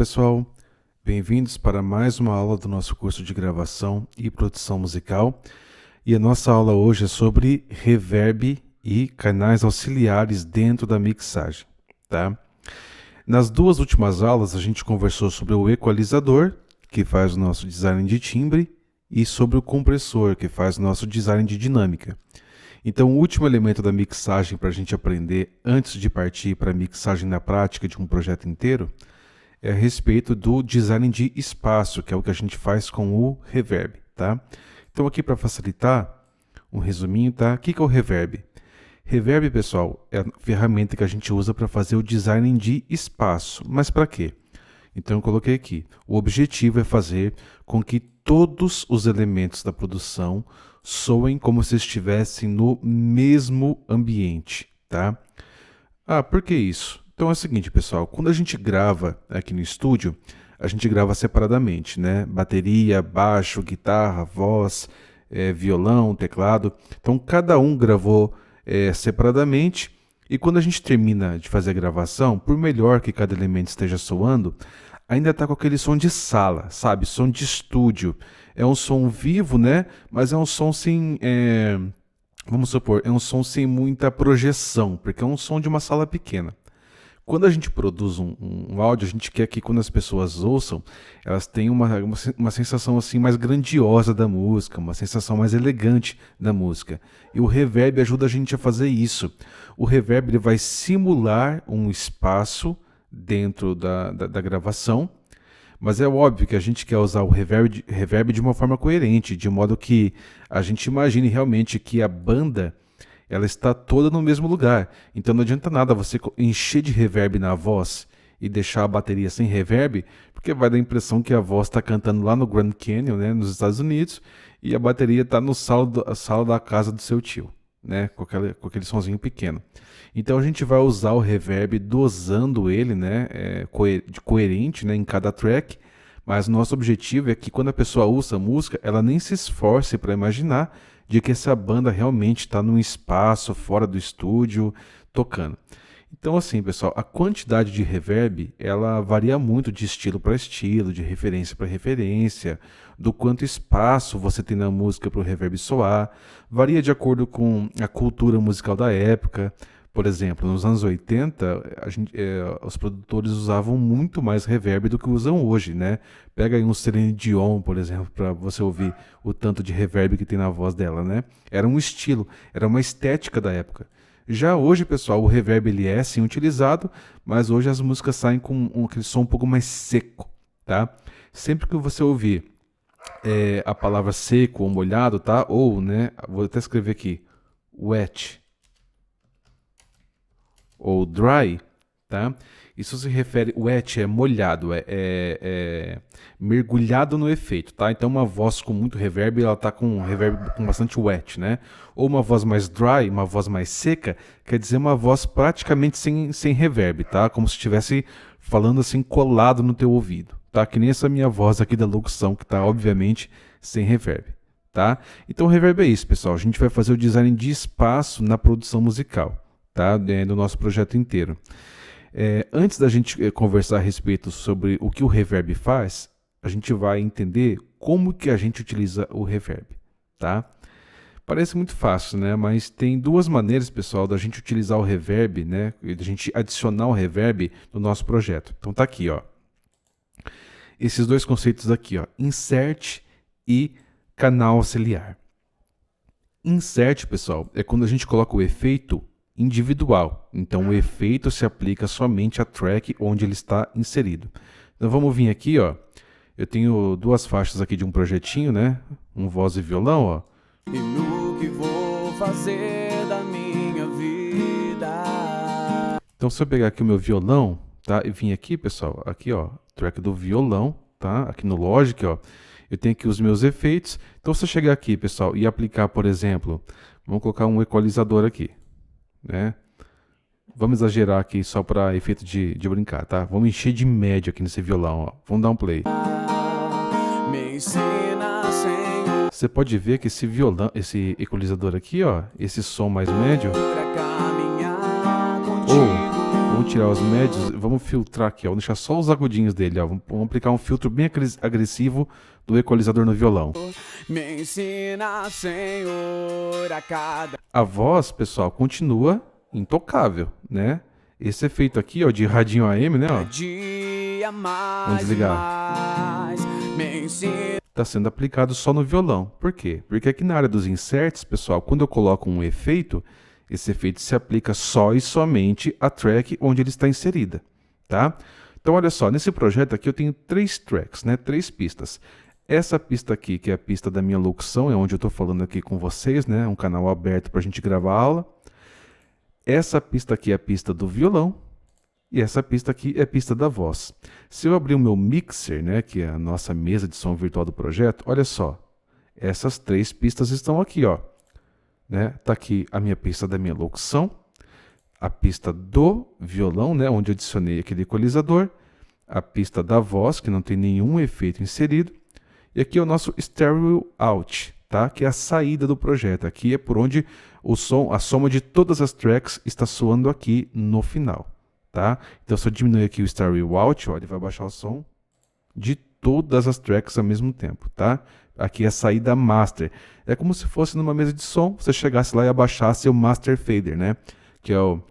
pessoal, bem-vindos para mais uma aula do nosso curso de gravação e produção musical. E a nossa aula hoje é sobre reverb e canais auxiliares dentro da mixagem, tá? Nas duas últimas aulas a gente conversou sobre o equalizador, que faz o nosso design de timbre, e sobre o compressor, que faz o nosso design de dinâmica. Então, o último elemento da mixagem para a gente aprender antes de partir para a mixagem na prática de um projeto inteiro é a respeito do design de espaço, que é o que a gente faz com o reverb, tá? Então, aqui para facilitar, um resuminho, tá? O que é o reverb? Reverb, pessoal, é a ferramenta que a gente usa para fazer o design de espaço. Mas para quê? Então, eu coloquei aqui. O objetivo é fazer com que todos os elementos da produção soem como se estivessem no mesmo ambiente, tá? Por que isso? Então é o seguinte, pessoal, quando a gente grava aqui no estúdio, a gente grava separadamente, né? Bateria, baixo, guitarra, voz, violão, teclado. Então cada um gravou separadamente e quando a gente termina de fazer a gravação, por melhor que cada elemento esteja soando, ainda está com aquele som de sala, sabe? Som de estúdio. É um som vivo, né? Mas é um som sem... vamos supor, é um som sem muita projeção, porque é um som de uma sala pequena. Quando a gente produz um áudio, a gente quer que quando as pessoas ouçam, elas tenham uma sensação assim mais grandiosa da música, uma sensação mais elegante da música. E o reverb ajuda a gente a fazer isso. O reverb ele vai simular um espaço dentro da gravação, mas é óbvio que a gente quer usar o reverb de uma forma coerente, de modo que a gente imagine realmente que a banda ela está toda no mesmo lugar. Então não adianta nada você encher de reverb na voz e deixar a bateria sem reverb, porque vai dar a impressão que a voz está cantando lá no Grand Canyon, né, nos Estados Unidos, e a bateria está no sala da casa do seu tio, né, com aquele sonzinho pequeno. Então a gente vai usar o reverb dosando ele, né, coerente, né, em cada track, mas o nosso objetivo é que quando a pessoa ouça a música, ela nem se esforce para imaginar de que essa banda realmente está num espaço fora do estúdio tocando. Então assim, pessoal, a quantidade de reverb, ela varia muito de estilo para estilo, de referência para referência, do quanto espaço você tem na música para o reverb soar, varia de acordo com a cultura musical da época. Por exemplo, nos anos 80, os produtores usavam muito mais reverb do que usam hoje, né? Pega aí um Celine Dion, por exemplo, para você ouvir o tanto de reverb que tem na voz dela, né? Era um estilo, era uma estética da época. Já hoje, pessoal, o reverb ele é sim utilizado, mas hoje as músicas saem com aquele som um pouco mais seco, tá? Sempre que você ouvir a palavra seco ou molhado, tá? Ou, né? Vou até escrever aqui, wet ou dry, tá? Isso se refere, wet é molhado, é mergulhado no efeito, tá? Então uma voz com muito reverb, ela tá com reverb com bastante wet, né? Ou uma voz mais dry, uma voz mais seca, quer dizer uma voz praticamente sem reverb, tá? Como se estivesse falando assim colado no teu ouvido, tá? Que nem essa minha voz aqui da locução, que tá obviamente sem reverb, tá? Então o reverb é isso, pessoal. A gente vai fazer o design de espaço na produção musical, tá? Do nosso projeto inteiro. Antes da gente conversar a respeito sobre o que o reverb faz, a gente vai entender como que a gente utiliza o reverb, tá? Parece muito fácil, né? Mas tem duas maneiras, pessoal, da gente utilizar o reverb, né? Da gente adicionar o reverb no nosso projeto. Então tá aqui, ó. Esses dois conceitos aqui, ó. Insert e canal auxiliar. Insert, pessoal, é quando a gente coloca o efeito individual. Então o efeito se aplica somente à track onde ele está inserido. Então vamos vir aqui, ó. Eu tenho duas faixas aqui de um projetinho, né? Um voz e violão, ó. E no que vou fazer da minha vida. Então se eu pegar aqui o meu violão, tá? E vim aqui, pessoal, aqui, ó, track do violão, tá? Aqui no Logic, ó. Eu tenho aqui os meus efeitos. Então se eu chegar aqui, pessoal, e aplicar, por exemplo, vamos colocar um equalizador aqui, né? Vamos exagerar aqui só para efeito de brincar, tá? Vamos encher de médio aqui nesse violão, ó. Vamos dar um play. Me ensina, Senhor, Você pode ver que esse violão, esse equalizador aqui, ó, esse som mais médio, pra caminhar ou contigo. Vamos tirar os médios, vamos filtrar aqui, ó. Vamos deixar só os agudinhos dele, ó. Vamos aplicar um filtro bem agressivo do equalizador no violão. Me ensina, Senhor, a cada... A voz, pessoal, continua intocável, né? Esse efeito aqui, ó, de radinho AM, né, ó. dia mais, Vamos desligar. mais, me ensina... Está sendo aplicado só no violão. Por quê? Porque aqui na área dos inserts, pessoal, quando eu coloco um efeito, esse efeito se aplica só e somente à track onde ele está inserida, tá? Então, olha só, nesse projeto aqui eu tenho 3 tracks, né? 3 pistas. Essa pista aqui, que é a pista da minha locução, é onde eu estou falando aqui com vocês, né? Um canal aberto para a gente gravar a aula. Essa pista aqui é a pista do violão. E essa pista aqui é a pista da voz. Se eu abrir o meu mixer, né, que é a nossa mesa de som virtual do projeto, olha só. Essas 3 pistas estão aqui, ó. Né? Tá aqui a minha pista da minha locução, a pista do violão, né, onde eu adicionei aquele equalizador, a pista da voz, que não tem nenhum efeito inserido, e aqui é o nosso stereo out, tá? Que é a saída do projeto. Aqui é por onde o som, a soma de todas as tracks está soando aqui no final. Tá? Então, se eu diminuir aqui o stereo out, ó, ele vai baixar o som de todas as tracks ao mesmo tempo, tá? Aqui é a saída master. É como se fosse numa mesa de som, você chegasse lá e abaixasse o master fader, né? Que é o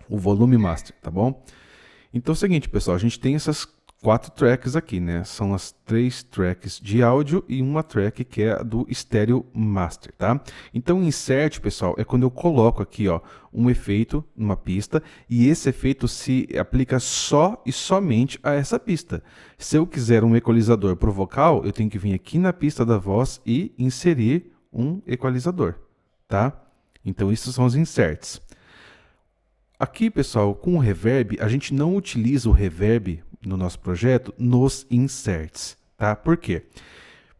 volume master, tá bom? Então é o seguinte, pessoal, a gente tem essas 4 tracks aqui, né? São as 3 tracks de áudio e uma track que é a do Stereo Master, tá? Então, insert, pessoal, é quando eu coloco aqui, ó, um efeito numa pista e esse efeito se aplica só e somente a essa pista. Se eu quiser um equalizador pro vocal, eu tenho que vir aqui na pista da voz e inserir um equalizador, tá? Então, esses são os inserts. Aqui, pessoal, com o reverb, a gente não utiliza o reverb no nosso projeto nos inserts, tá? Por quê?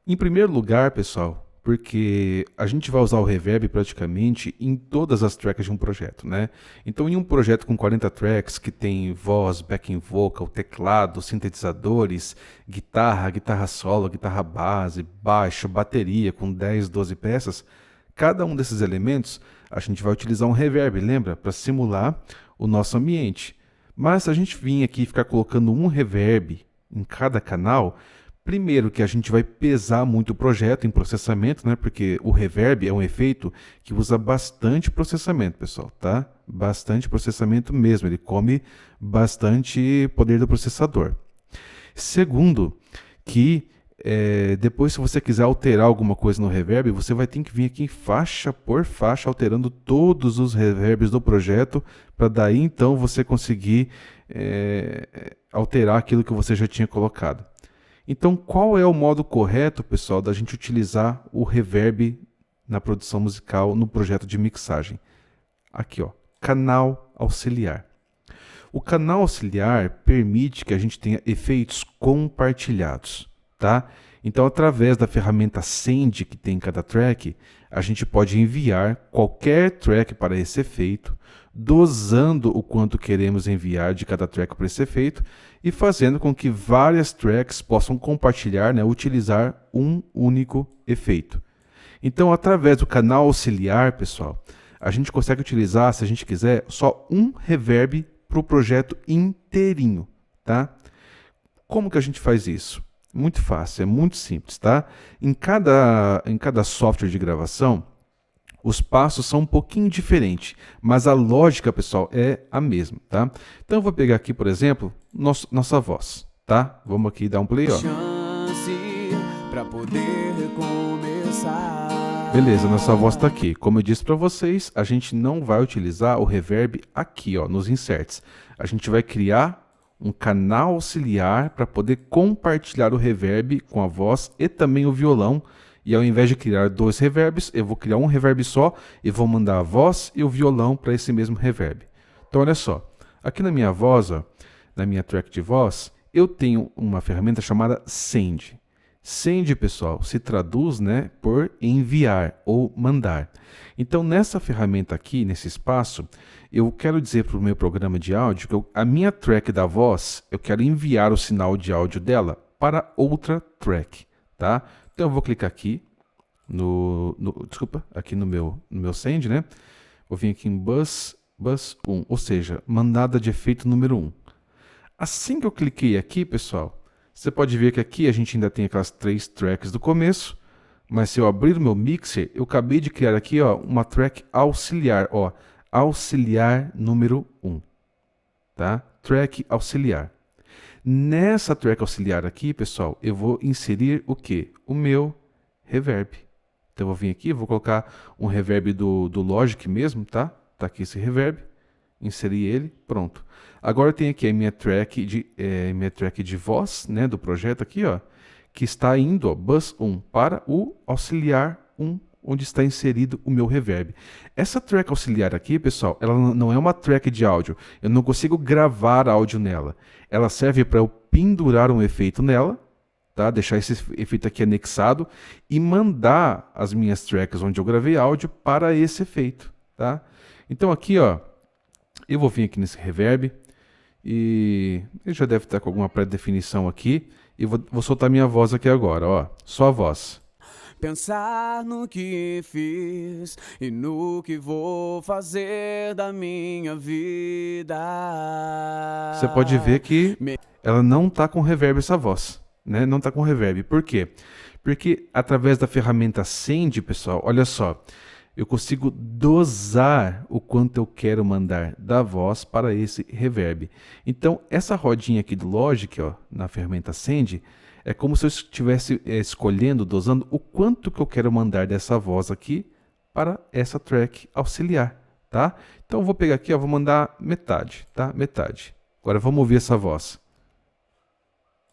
Em primeiro lugar, pessoal, porque a gente vai usar o reverb praticamente em todas as tracks de um projeto, né? Então, em um projeto com 40 tracks, que tem voz, backing vocal, teclado, sintetizadores, guitarra solo, guitarra base, baixo, bateria com 10, 12 peças, cada um desses elementos a gente vai utilizar um reverb, lembra? Para simular o nosso ambiente. Mas se a gente vir aqui e ficar colocando um reverb em cada canal, primeiro que a gente vai pesar muito o projeto em processamento, né? Porque o reverb é um efeito que usa bastante processamento, pessoal, tá? Bastante processamento mesmo, ele come bastante poder do processador. Segundo, que depois, se você quiser alterar alguma coisa no reverb, você vai ter que vir aqui faixa por faixa, alterando todos os reverbs do projeto, para daí então você conseguir alterar aquilo que você já tinha colocado. Então, qual é o modo correto, pessoal, da gente utilizar o reverb na produção musical, no projeto de mixagem? Aqui, ó, canal auxiliar. O canal auxiliar permite que a gente tenha efeitos compartilhados. Tá? Então, através da ferramenta Send que tem em cada track, a gente pode enviar qualquer track para esse efeito, dosando o quanto queremos enviar de cada track para esse efeito e fazendo com que várias tracks possam compartilhar, né, utilizar um único efeito. Então, através do canal auxiliar, pessoal, a gente consegue utilizar, se a gente quiser, só um reverb para o projeto inteirinho. Tá? Como que a gente faz isso? Muito fácil, é muito simples, tá? Em cada software de gravação, os passos são um pouquinho diferentes, mas a lógica, pessoal, é a mesma, tá? Então eu vou pegar aqui, por exemplo, nossa voz, tá? Vamos aqui dar um play, ó. Chance pra poder recomeçar. Beleza, nossa voz está aqui. Como eu disse para vocês, a gente não vai utilizar o reverb aqui, ó, nos inserts. A gente vai criar um canal auxiliar para poder compartilhar o reverb com a voz e também o violão. E ao invés de criar 2 reverbs, eu vou criar um reverb só e vou mandar a voz e o violão para esse mesmo reverb. Então olha só, aqui na minha voz, ó, na minha track de voz, eu tenho uma ferramenta chamada Send. Send, pessoal, se traduz, né, por enviar ou mandar. Então, nessa ferramenta aqui, nesse espaço, eu quero dizer para o meu programa de áudio que a minha track da voz, eu quero enviar o sinal de áudio dela para outra track, tá? Então, eu vou clicar aqui aqui no meu Send, né? Vou vir aqui em Bus bus 1, ou seja, mandada de efeito número 1. Assim que eu cliquei aqui, pessoal, você pode ver que aqui a gente ainda tem aquelas 3 tracks do começo, mas se eu abrir o meu mixer, eu acabei de criar aqui, ó, uma track auxiliar, ó, auxiliar número 1, tá? Track auxiliar. Nessa track auxiliar aqui, pessoal, eu vou inserir o quê? O meu reverb. Então eu vou vir aqui, vou colocar um reverb do Logic mesmo, tá? Tá aqui esse reverb, inseri ele, pronto. Agora eu tenho aqui a minha track de voz, né, do projeto aqui, ó, que está indo, ó, bus 1 para o auxiliar 1, onde está inserido o meu reverb. Essa track auxiliar aqui, pessoal, ela não é uma track de áudio. Eu não consigo gravar áudio nela. Ela serve para eu pendurar um efeito nela, tá? Deixar esse efeito aqui anexado e mandar as minhas tracks onde eu gravei áudio para esse efeito, tá? Então aqui, ó, eu vou vir aqui nesse reverb e ele já deve estar com alguma pré-definição aqui e vou soltar minha voz aqui agora, ó, só a voz. Pensar no que fiz e no que vou fazer da minha vida. Você pode ver que ela não está com reverb essa voz, né? Não está com reverb. Por quê? Porque através da ferramenta Send, pessoal, olha só, eu consigo dosar o quanto eu quero mandar da voz para esse reverb. Então, essa rodinha aqui do Logic, ó, na ferramenta Send, é como se eu estivesse escolhendo, dosando o quanto que eu quero mandar dessa voz aqui para essa track auxiliar, tá? Então eu vou pegar aqui, ó, vou mandar metade, tá? Metade. Agora vamos ouvir essa voz.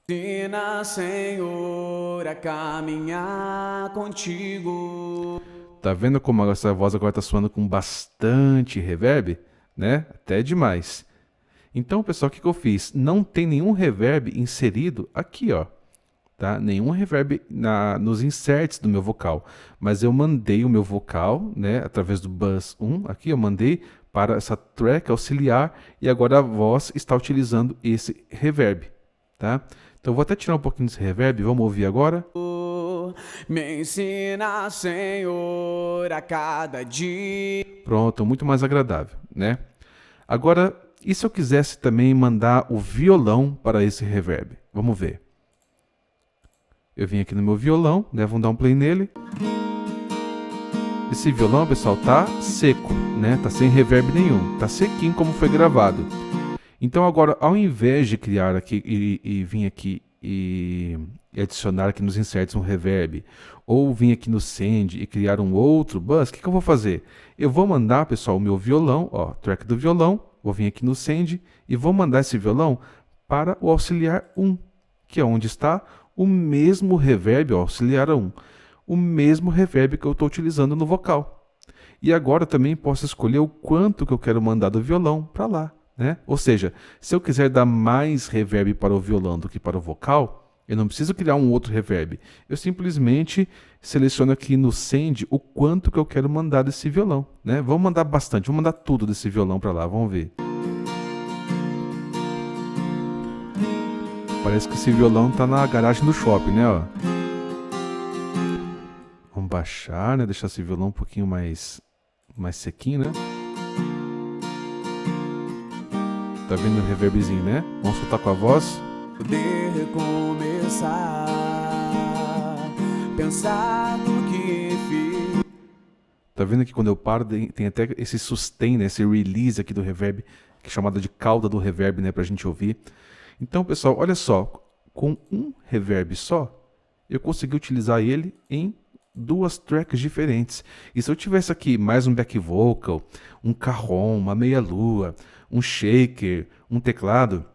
Ensina, Senhor, a caminhar contigo. Tá vendo como essa voz agora está soando com bastante reverb, né? Até demais. Então, pessoal, o que eu fiz? Não tem nenhum reverb inserido aqui, ó. Tá? Nenhum reverb nos inserts do meu vocal, mas eu mandei o meu vocal, né, através do bus 1, aqui eu mandei para essa track auxiliar e agora a voz está utilizando esse reverb, tá? Então eu vou até tirar um pouquinho desse reverb, vamos ouvir agora. Me ensina, Senhor, a cada dia. Pronto, muito mais agradável, né? Agora, e se eu quisesse também mandar o violão para esse reverb? Vamos ver. Eu vim aqui no meu violão, né? Vamos dar um play nele. Esse violão, pessoal, tá seco, né? Tá sem reverb nenhum, tá sequinho como foi gravado. Então agora, ao invés de criar aqui e vir aqui e adicionar aqui nos inserts um reverb, ou vir aqui no Send e criar um outro bus, o que eu vou fazer? Eu vou mandar, pessoal, o meu violão, ó, track do violão, vou vir aqui no Send e vou mandar esse violão para o auxiliar 1, que é onde está o mesmo reverb, ó, auxiliar 1, o mesmo reverb que eu estou utilizando no vocal. E agora também posso escolher o quanto que eu quero mandar do violão para lá, né? Ou seja, se eu quiser dar mais reverb para o violão do que para o vocal, eu não preciso criar um outro reverb. Eu simplesmente seleciono aqui no Send o quanto que eu quero mandar desse violão, né? Vamos mandar bastante, vamos mandar tudo desse violão para lá, vamos ver. Parece que esse violão tá na garagem do shopping, né, ó. Vamos baixar, né? Deixar esse violão um pouquinho mais sequinho, né? Tá vendo o reverbzinho, né? Vamos soltar com a voz. Poder recomeçar, pensar no que fiz. Tá vendo que quando eu paro tem até esse sustain, né? Esse release aqui do reverb, que é chamado de cauda do reverb, né? Pra gente ouvir. Então, pessoal, olha só, com um reverb só, eu consegui utilizar ele em 2 tracks diferentes. E se eu tivesse aqui mais um back vocal, um cajon, uma meia-lua, um shaker, um teclado,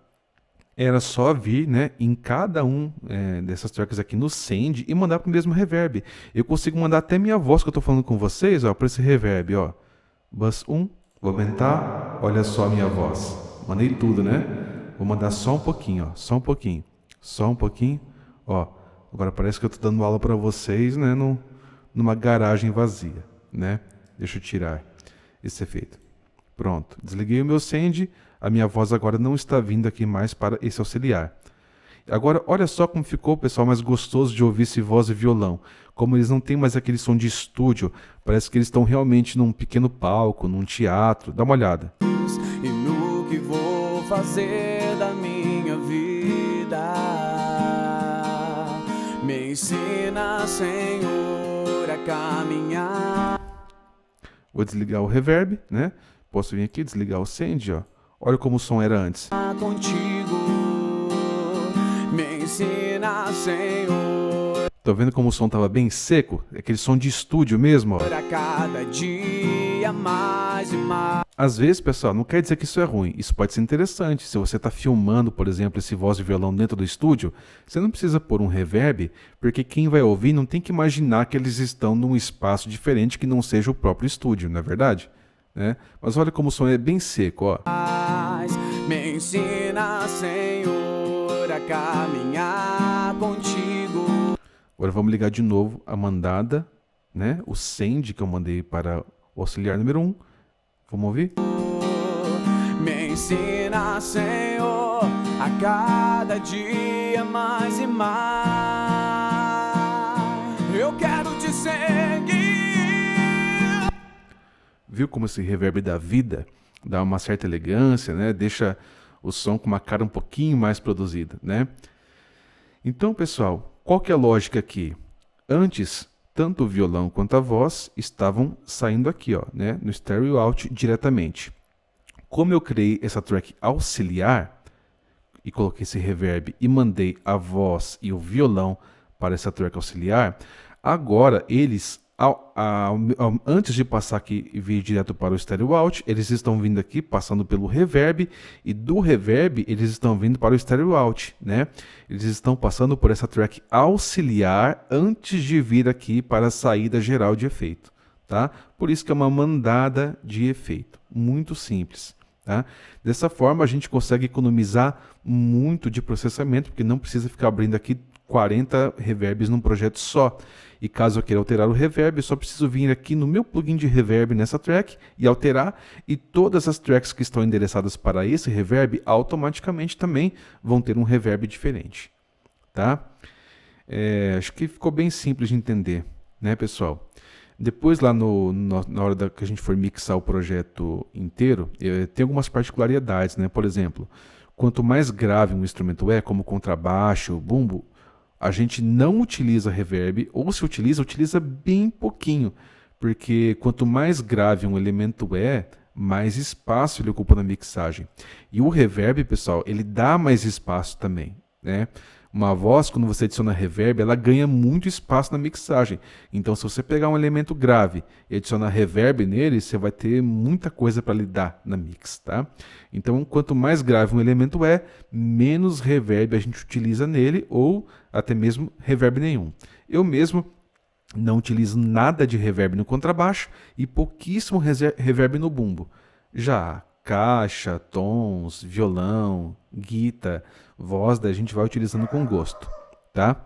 era só vir, né, em cada dessas tracks aqui no Send e mandar para o mesmo reverb. Eu consigo mandar até minha voz que eu estou falando com vocês, ó, para esse reverb, ó. Bus 1, vou aumentar, olha só a minha voz. Mandei tudo, né? Vou mandar só um pouquinho, ó, só um pouquinho, só um pouquinho, ó. Agora parece que eu estou dando aula para vocês, né, numa garagem vazia, né? Deixa eu tirar esse efeito. Pronto, desliguei o meu Send, a minha voz agora não está vindo aqui mais para esse auxiliar. Agora, olha só como ficou, pessoal, mais gostoso de ouvir esse voz e violão. Como eles não têm mais aquele som de estúdio, parece que eles estão realmente num pequeno palco, num teatro. Dá uma olhada. E no que vou fazer da minha vida, me ensina, Senhor, a caminhar. Vou desligar o reverb, né? Posso vir aqui, desligar o send, ó. Olha como o som era antes. Contigo, me ensina, Senhor, Tô vendo como o som tava bem seco? Aquele som de estúdio mesmo, ó. a cada dia mais e mais. Às vezes, pessoal, não quer dizer que isso é ruim. Isso pode ser interessante. Se você está filmando, por exemplo, esse voz e violão dentro do estúdio, você não precisa pôr um reverb, porque quem vai ouvir não tem que imaginar que eles estão num espaço diferente que não seja o próprio estúdio, não é verdade? Né? Mas olha como o som é bem seco, ó. Me ensina, Senhor, a caminhar contigo. Agora vamos ligar de novo a mandada, né? O send que eu mandei para o auxiliar número 1. Vamos ouvir? Me ensina, Senhor, a cada dia mais e mais. Eu quero te seguir. Viu como esse reverb dá vida? Dá uma certa elegância, né? Deixa o som com uma cara um pouquinho mais produzida, né? Então, pessoal, qual que é a lógica aqui? Antes, tanto o violão quanto a voz estavam saindo aqui, ó, né? No stereo out diretamente. Como eu criei essa track auxiliar e coloquei esse reverb e mandei a voz e o violão para essa track auxiliar, agora eles, antes de passar aqui e vir direto para o stereo out, eles estão vindo aqui passando pelo reverb, e do reverb eles estão vindo para o stereo out, né? Eles estão passando por essa track auxiliar antes de vir aqui para a saída geral de efeito, tá? Por isso que é uma mandada de efeito, muito simples. Tá? Dessa forma a gente consegue economizar muito de processamento, porque não precisa ficar abrindo aqui 40 reverbs num projeto só. E caso eu queira alterar o reverb, eu só preciso vir aqui no meu plugin de reverb nessa track e alterar, e todas as tracks que estão endereçadas para esse reverb automaticamente também vão ter um reverb diferente. Tá? Acho que ficou bem simples de entender, né, pessoal? Depois, lá na hora que a gente for mixar o projeto inteiro, tem algumas particularidades, né? Por exemplo, quanto mais grave um instrumento é, como contrabaixo, bumbo, a gente não utiliza reverb, ou se utiliza, utiliza bem pouquinho, porque quanto mais grave um elemento é, mais espaço ele ocupa na mixagem. E o reverb, pessoal, ele dá mais espaço também, né? Uma voz, quando você adiciona reverb, ela ganha muito espaço na mixagem. Então, se você pegar um elemento grave e adicionar reverb nele, você vai ter muita coisa para lidar na mix, tá? Então, quanto mais grave um elemento é, menos reverb a gente utiliza nele, ou até mesmo reverb nenhum. Eu mesmo não utilizo nada de reverb no contrabaixo e pouquíssimo reverb no bumbo. Já caixa, tons, violão, guitarra, voz, daí a gente vai utilizando com gosto, tá?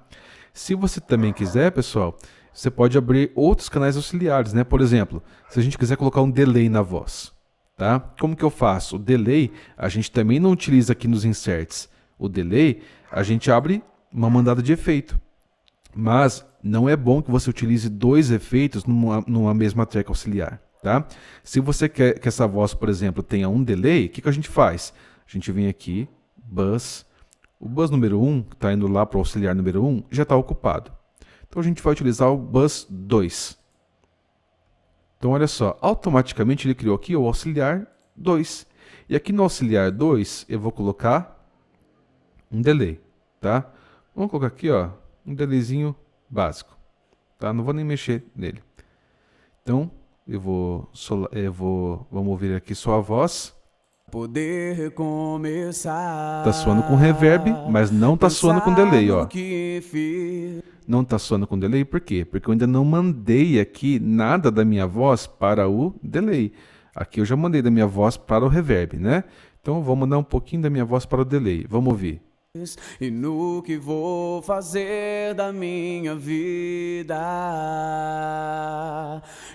Se você também quiser, pessoal, você pode abrir outros canais auxiliares, né? Por exemplo, se a gente quiser colocar um delay na voz, tá? Como que eu faço? O delay a gente também não utiliza aqui nos inserts. O delay a gente abre uma mandada de efeito, mas não é bom que você utilize dois efeitos numa mesma track auxiliar. Tá? Se você quer que essa voz, por exemplo, tenha um delay, o que a gente faz? A gente vem aqui, bus. O bus número 1, que está indo lá para o auxiliar número 1, já está ocupado. Então a gente vai utilizar o bus 2. Então olha só, automaticamente ele criou aqui o auxiliar 2. E aqui no auxiliar 2 eu vou colocar um delay. Tá? Vamos colocar aqui, ó, um delayzinho básico. Tá? Não vou nem mexer nele. Então vamos ouvir aqui só a voz. Poder recomeçar. Tá soando com reverb, mas não tá soando com delay, ó. Não tá soando com delay, por quê? Porque eu ainda não mandei aqui nada da minha voz para o delay. Aqui eu já mandei da minha voz para o reverb, né? Então eu vou mandar um pouquinho da minha voz para o delay. Vamos ouvir. E no que vou fazer da minha vida,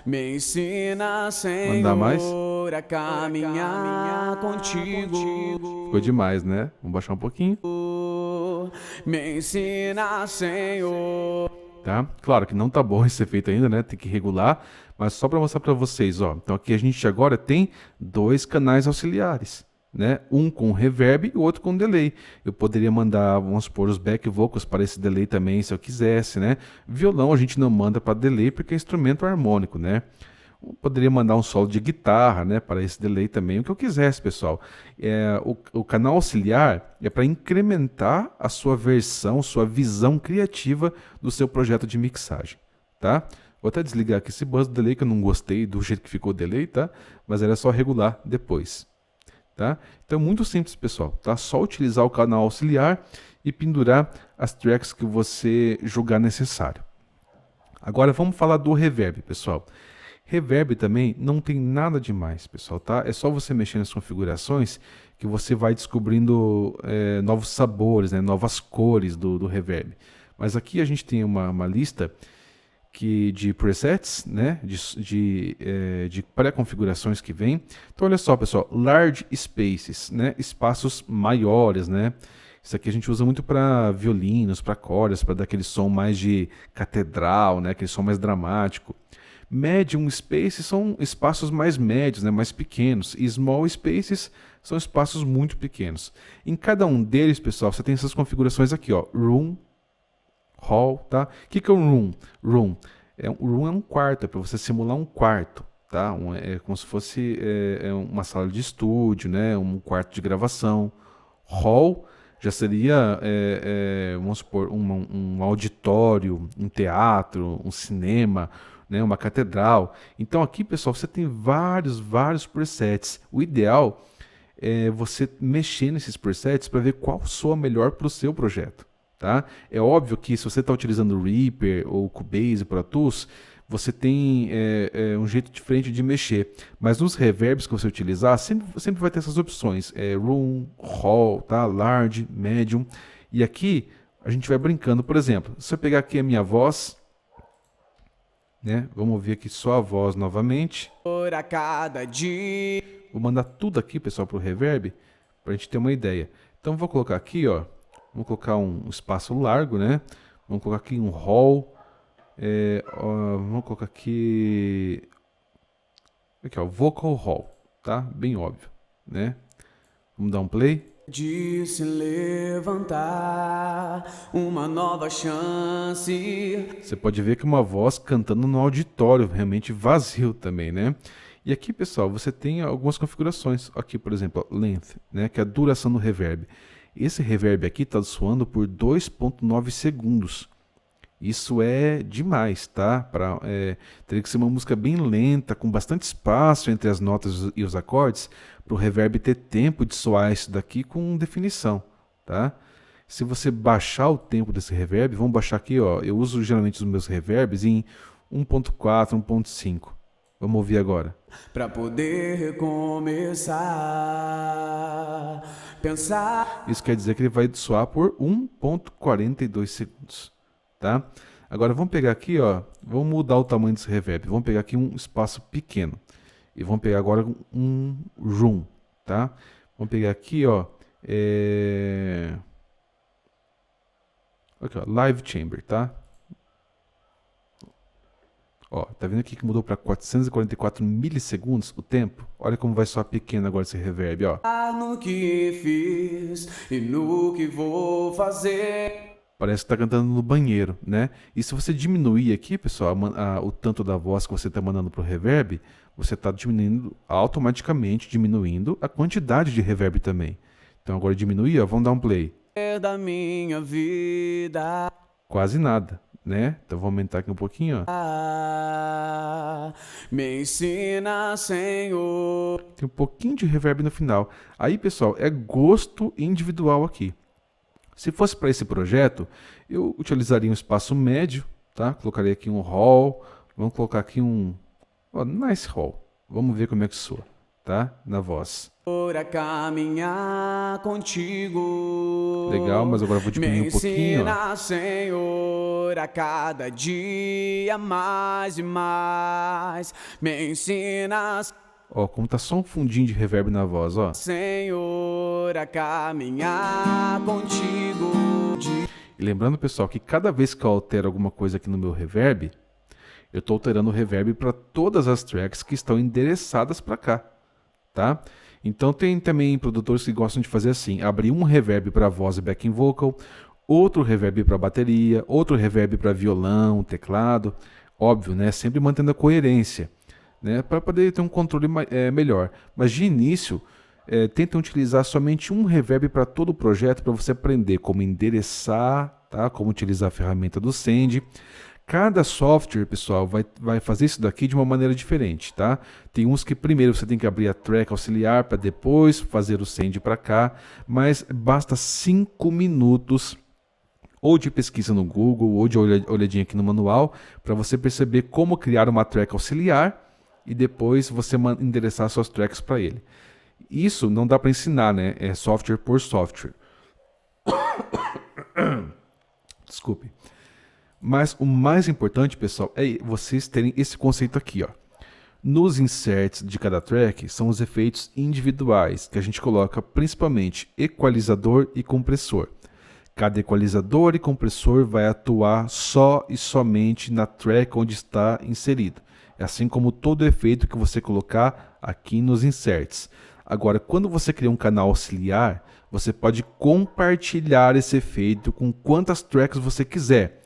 me ensina, Senhor, a caminhar contigo. Ficou demais, né? Vamos baixar um pouquinho. me ensina, Senhor. Tá? Claro que não tá bom esse efeito ainda, né? Tem que regular, mas só para mostrar para vocês, ó. Então aqui a gente agora tem dois canais auxiliares, né? Um com reverb e o outro com delay. Eu poderia mandar, vamos supor, os back vocals para esse delay também, se eu quisesse, né? Violão a gente não manda para delay porque é instrumento harmônico, né? Eu poderia mandar um solo de guitarra, né, para esse delay também, o que eu quisesse, pessoal. O canal auxiliar é para incrementar a sua versão, sua visão criativa do seu projeto de mixagem, tá? Vou até desligar aqui esse buzz do delay, que eu não gostei do jeito que ficou o delay, tá? Mas era só regular depois, tá? Então, muito simples, pessoal, tá? Só utilizar o canal auxiliar e pendurar as tracks que você julgar necessário. Agora, vamos falar do reverb, pessoal. Reverb também não tem nada demais, pessoal, tá? É só você mexer nas configurações que você vai descobrindo novos sabores, né? Novas cores do reverb. Mas aqui a gente tem uma lista de presets, né? De pré-configurações que vem. Então, olha só, pessoal, large spaces, né? Espaços maiores, né? Isso aqui a gente usa muito para violinos, para cordas, para dar aquele som mais de catedral, né? Aquele som mais dramático. Medium spaces são espaços mais médios, né, mais pequenos. E small spaces são espaços muito pequenos. Em cada um deles, pessoal, você tem essas configurações aqui, ó. Room, hall, tá? O que é um room? Room é um quarto, é para você simular um quarto, tá? É como se fosse uma sala de estúdio, né? Um quarto de gravação. Hall já seria, vamos supor, um auditório, um teatro, um cinema, né, uma catedral. Então aqui, pessoal, você tem vários presets. O ideal é você mexer nesses presets para ver qual soa melhor para o seu projeto, tá? É óbvio que se você está utilizando o Reaper ou Cubase, Pro Tools, você tem um jeito diferente de mexer. Mas nos reverbs que você utilizar, sempre vai ter essas opções. Room, Hall, tá? Large, Medium. E aqui a gente vai brincando. Por exemplo, se eu pegar aqui a minha voz, né? Vamos ouvir aqui só a voz novamente. Por a cada dia. Vou mandar tudo aqui, pessoal, para o reverb, para a gente ter uma ideia. Então vou colocar aqui, ó. Vamos colocar um espaço largo, né? Vamos colocar aqui um hall. Vamos colocar aqui ó, vocal hall, tá? Bem óbvio, né? Vamos dar um play. De se levantar, uma nova chance. Você pode ver que uma voz cantando no auditório, realmente vazio também, né? E aqui, pessoal, você tem algumas configurações. Aqui, por exemplo, length, né? Que é a duração do reverb. Esse reverb aqui está soando por 2,9 segundos. Isso é demais, tá? Teria que ser uma música bem lenta, com bastante espaço entre as notas e os acordes, para o reverb ter tempo de soar isso daqui com definição, tá? Se você baixar o tempo desse reverb, vamos baixar aqui, ó. Eu uso geralmente os meus reverbs em 1.4, 1.5. Vamos ouvir agora. Para poder recomeçar, pensar. Isso quer dizer que ele vai soar por 1.42 segundos. Tá? Agora vamos pegar aqui, ó, vamos mudar o tamanho desse reverb. Vamos pegar aqui um espaço pequeno e vamos pegar agora um room, tá? Vamos pegar aqui, ó, aqui, ó, live chamber, tá? Ó, tá vendo aqui que mudou para 444 milissegundos o tempo? Olha como vai soar pequeno agora esse reverb, ó. No que fiz e no que vou fazer. Parece que está cantando no banheiro, né? E se você diminuir aqui, pessoal, o tanto da voz que você está mandando para o reverb, você está automaticamente diminuindo a quantidade de reverb também. Então agora diminuir, ó, vamos dar um play. Da minha vida. Quase nada, né? Então vou aumentar aqui um pouquinho, ó. Me ensina, Senhor. Tem um pouquinho de reverb no final. Aí, pessoal, é gosto individual aqui. Se fosse para esse projeto, eu utilizaria um espaço médio, tá? Colocaria aqui um hall, vamos colocar aqui um nice hall. Vamos ver como é que soa, tá? Na voz. Para caminhar contigo. Legal, mas agora eu vou diminuir um pouquinho. Me ensina, Senhor, a cada dia mais e mais. Me ensina. Ó, como tá só um fundinho de reverb na voz, ó. Senhor, a caminhar contigo. E lembrando, pessoal, que cada vez que eu altero alguma coisa aqui no meu reverb, eu estou alterando o reverb para todas as tracks que estão endereçadas para cá, tá? Então tem também produtores que gostam de fazer assim, abrir um reverb para voz e backing vocal, outro reverb para bateria, outro reverb para violão, teclado, óbvio, né? Sempre mantendo a coerência, né? Para poder ter um controle melhor. Mas de início, tentem utilizar somente um reverb para todo o projeto para você aprender como endereçar, tá? Como utilizar a ferramenta do Send. Cada software, pessoal, vai fazer isso daqui de uma maneira diferente, tá? Tem uns que primeiro você tem que abrir a track auxiliar para depois fazer o send para cá, mas basta 5 minutos ou de pesquisa no Google ou de olhadinha aqui no manual para você perceber como criar uma track auxiliar e depois você endereçar suas tracks para ele. Isso não dá para ensinar, né? É software por software. Desculpe. Mas o mais importante, pessoal, é vocês terem esse conceito aqui, ó. Nos inserts de cada track são os efeitos individuais que a gente coloca principalmente equalizador e compressor. Cada equalizador e compressor vai atuar só e somente na track onde está inserido, assim como todo efeito que você colocar aqui nos inserts. Agora, quando você cria um canal auxiliar, você pode compartilhar esse efeito com quantas tracks você quiser.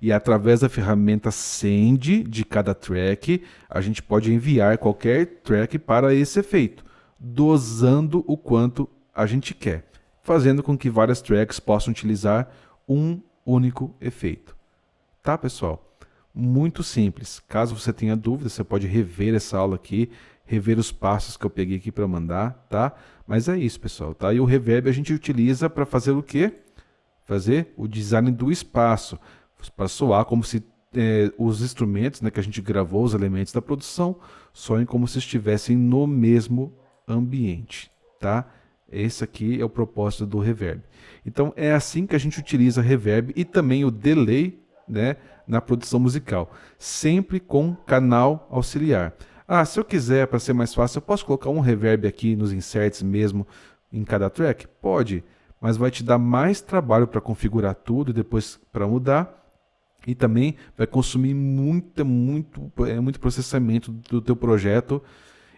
E através da ferramenta Send de cada track, a gente pode enviar qualquer track para esse efeito, dosando o quanto a gente quer, fazendo com que várias tracks possam utilizar um único efeito. Tá, pessoal? Muito simples. Caso você tenha dúvidas, você pode rever essa aula aqui, rever os passos que eu peguei aqui para mandar, tá? Mas é isso, pessoal, tá? E o reverb a gente utiliza para fazer o quê? Fazer o design do espaço, para soar como se os instrumentos, né, que a gente gravou, os elementos da produção, soem como se estivessem no mesmo ambiente, tá? Esse aqui é o propósito do reverb. Então é assim que a gente utiliza reverb e também o delay, né, na produção musical, sempre com canal auxiliar. Ah, se eu quiser, para ser mais fácil, eu posso colocar um reverb aqui nos inserts mesmo em cada track? Pode, mas vai te dar mais trabalho para configurar tudo e depois para mudar. E também vai consumir muito processamento do teu projeto.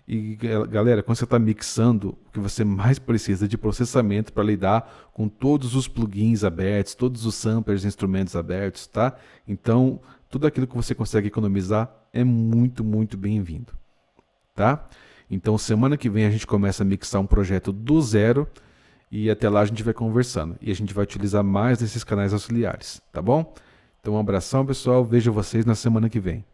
E galera, quando você está mixando, o que você mais precisa de processamento para lidar com todos os plugins abertos, todos os samplers e instrumentos abertos, tá? Então, tudo aquilo que você consegue economizar é muito bem-vindo, tá? Então, semana que vem a gente começa a mixar um projeto do zero e até lá a gente vai conversando. E a gente vai utilizar mais desses canais auxiliares, tá bom? Então, um abração, pessoal. Vejo vocês na semana que vem.